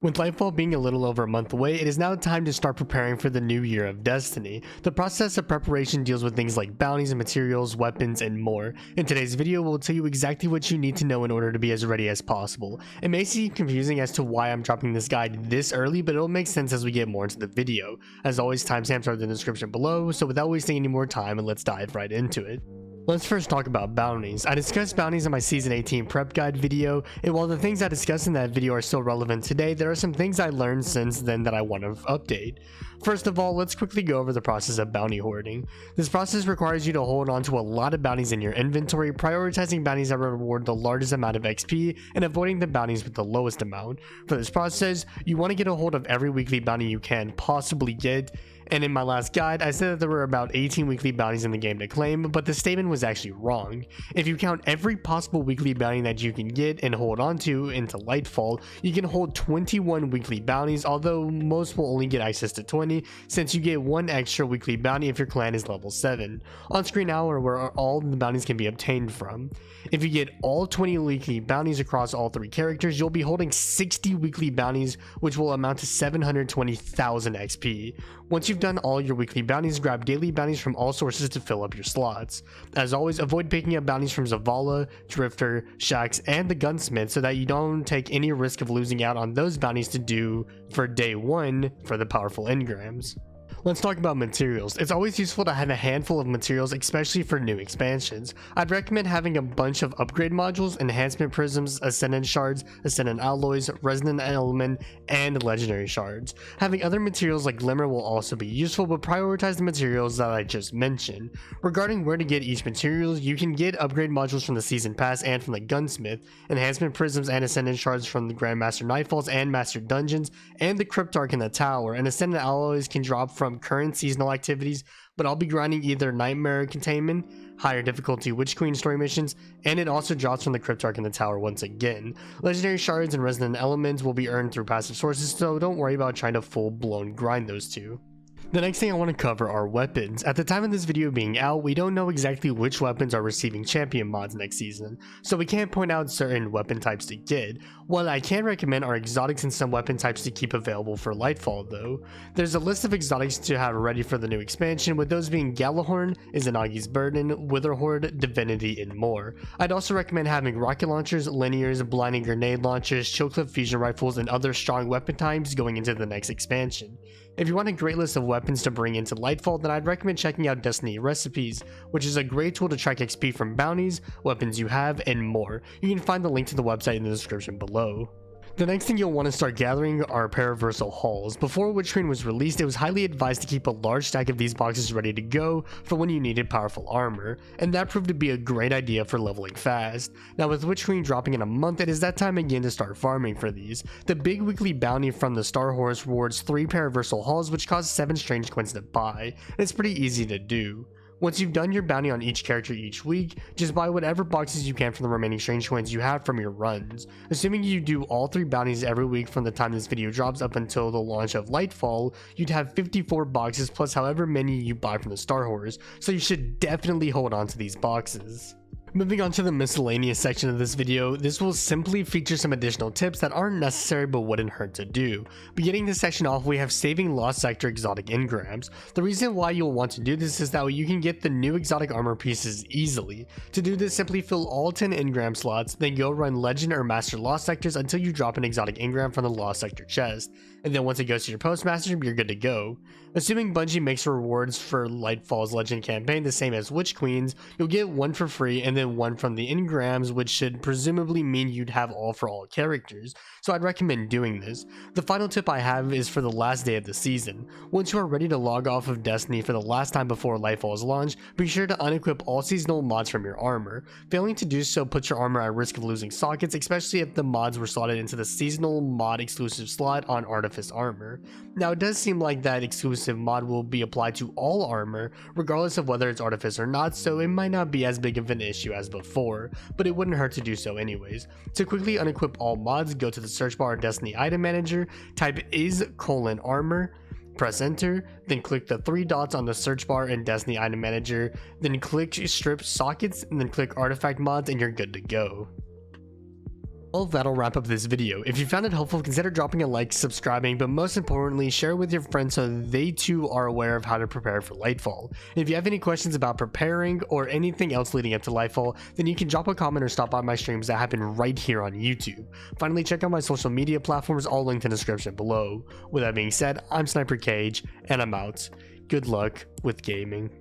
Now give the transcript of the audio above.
With Lightfall being a little over a month away, it is now time to start preparing for the new year of Destiny. The process of preparation deals with things like bounties and materials, weapons, and more. In today's video, we'll tell you exactly what you need to know in order to be as ready as possible. It may seem confusing as to why I'm dropping this guide this early, but it'll make sense as we get more into the video. As always, timestamps are in the description below, so without wasting any more time, let's dive right into it. Let's first talk about bounties. I discussed bounties in my Season 18 prep guide video, and while the things I discussed in that video are still relevant today, there are some things I learned since then that I want to update. First of all, let's quickly go over the process of bounty hoarding. This process requires you to hold on to a lot of bounties in your inventory, prioritizing bounties that reward the largest amount of XP and avoiding the bounties with the lowest amount. For this process, you want to get a hold of every weekly bounty you can possibly get. And in my last guide, I said that there were about 18 weekly bounties in the game to claim, but the statement was actually wrong. If you count every possible weekly bounty that you can get and hold on to into Lightfall, you can hold 21 weekly bounties, although most will only get access to 20, since you get one extra weekly bounty if your clan is level 7. On screen now are where all the bounties can be obtained from. If you get all 20 weekly bounties across all 3 characters, you'll be holding 60 weekly bounties, which will amount to 720,000 XP. Once you've done all your weekly bounties, grab daily bounties from all sources to fill up your slots. As always, avoid picking up bounties from Zavala, Drifter, Shax, and the Gunsmith so that you don't take any risk of losing out on those bounties to do for day 1 for the powerful engrams. Let's talk about materials. It's always useful to have a handful of materials, especially for new expansions. I'd recommend having a bunch of upgrade modules, enhancement prisms, ascendant shards, ascendant alloys, resonant element, and legendary shards. Having other materials like glimmer will also be useful, but prioritize the materials that I just mentioned. Regarding where to get each material, you can get upgrade modules from the season pass and from the gunsmith, enhancement prisms and ascendant shards from the Grandmaster Nightfalls and Master Dungeons, and the Cryptarch in the tower, and ascendant alloys can drop from current seasonal activities, but I'll be grinding either Nightmare Containment, higher difficulty Witch Queen story missions, and it also drops from the Cryptarch in the tower once again. Legendary shards and resonant elements will be earned through passive sources, so don't worry about trying to full-blown grind those two. The next thing I want to cover are weapons. At the time of this video being out, we don't know exactly which weapons are receiving champion mods next season, so we can't point out certain weapon types to get. What I can recommend are exotics and some weapon types to keep available for Lightfall though. There's a list of exotics to have ready for the new expansion, with those being Galahorn, Izanagi's Burden, Witherhoard, Divinity, and more. I'd also recommend having rocket launchers, linears, blinding grenade launchers, Chillclip fusion rifles, and other strong weapon types going into the next expansion. If you want a great list of weapons to bring into Lightfall, then I'd recommend checking out Destiny Recipes, which is a great tool to track XP from bounties, weapons you have, and more. You can find the link to the website in the description below. The next thing you'll want to start gathering are Paraversal Hauls. Before Witch Queen was released, it was highly advised to keep a large stack of these boxes ready to go for when you needed powerful armor, and that proved to be a great idea for leveling fast. Now with Witch Queen dropping in a month, it is that time again to start farming for these. The big weekly bounty from the Star Horse rewards 3 Paraversal Hauls, which cost 7 strange coins to buy, and it's pretty easy to do. Once you've done your bounty on each character each week, just buy whatever boxes you can from the remaining strange coins you have from your runs. Assuming you do all 3 bounties every week from the time this video drops up until the launch of Lightfall, you'd have 54 boxes plus however many you buy from the Star Horse, so you should definitely hold on to these boxes. Moving on to the miscellaneous section of this video, this will simply feature some additional tips that aren't necessary but wouldn't hurt to do. Beginning this section off, we have saving Lost Sector exotic engrams. The reason why you'll want to do this is that way you can get the new exotic armor pieces easily. To do this, simply fill all 10 engram slots, then go run Legend or Master Lost Sectors until you drop an exotic engram from the Lost Sector chest, and then once it goes to your Postmaster, you're good to go. Assuming Bungie makes rewards for Lightfall's Legend campaign the same as Witch Queen's, you'll get 1 for free and then 1 from the engrams, which should presumably mean you'd have all for all characters, so I'd recommend doing this. The final tip I have is for the last day of the season. Once you are ready to log off of Destiny for the last time before Lightfall's launch, be sure to unequip all seasonal mods from your armor. Failing to do so puts your armor at risk of losing sockets, especially if the mods were slotted into the seasonal mod exclusive slot on Artifice armor. Now it does seem like that exclusive mod will be applied to all armor, regardless of whether it's Artifice or not, so it might not be as big of an issue as before, but it wouldn't hurt to do so anyways. To quickly unequip all mods, go to the search bar of Destiny Item Manager, type is:armor, press enter, then click the 3 dots on the search bar in Destiny Item Manager, then click strip sockets, and then click artifact mods, and you're good to go. Well, that'll wrap up this video. If you found it helpful, consider dropping a like, subscribing, but most importantly, share it with your friends so they too are aware of how to prepare for Lightfall. If you have any questions about preparing or anything else leading up to Lightfall, then you can drop a comment or stop by my streams that happen right here on YouTube. Finally, check out my social media platforms, all linked in the description below. With that being said, I'm SniperKH, and I'm out. Good luck with gaming.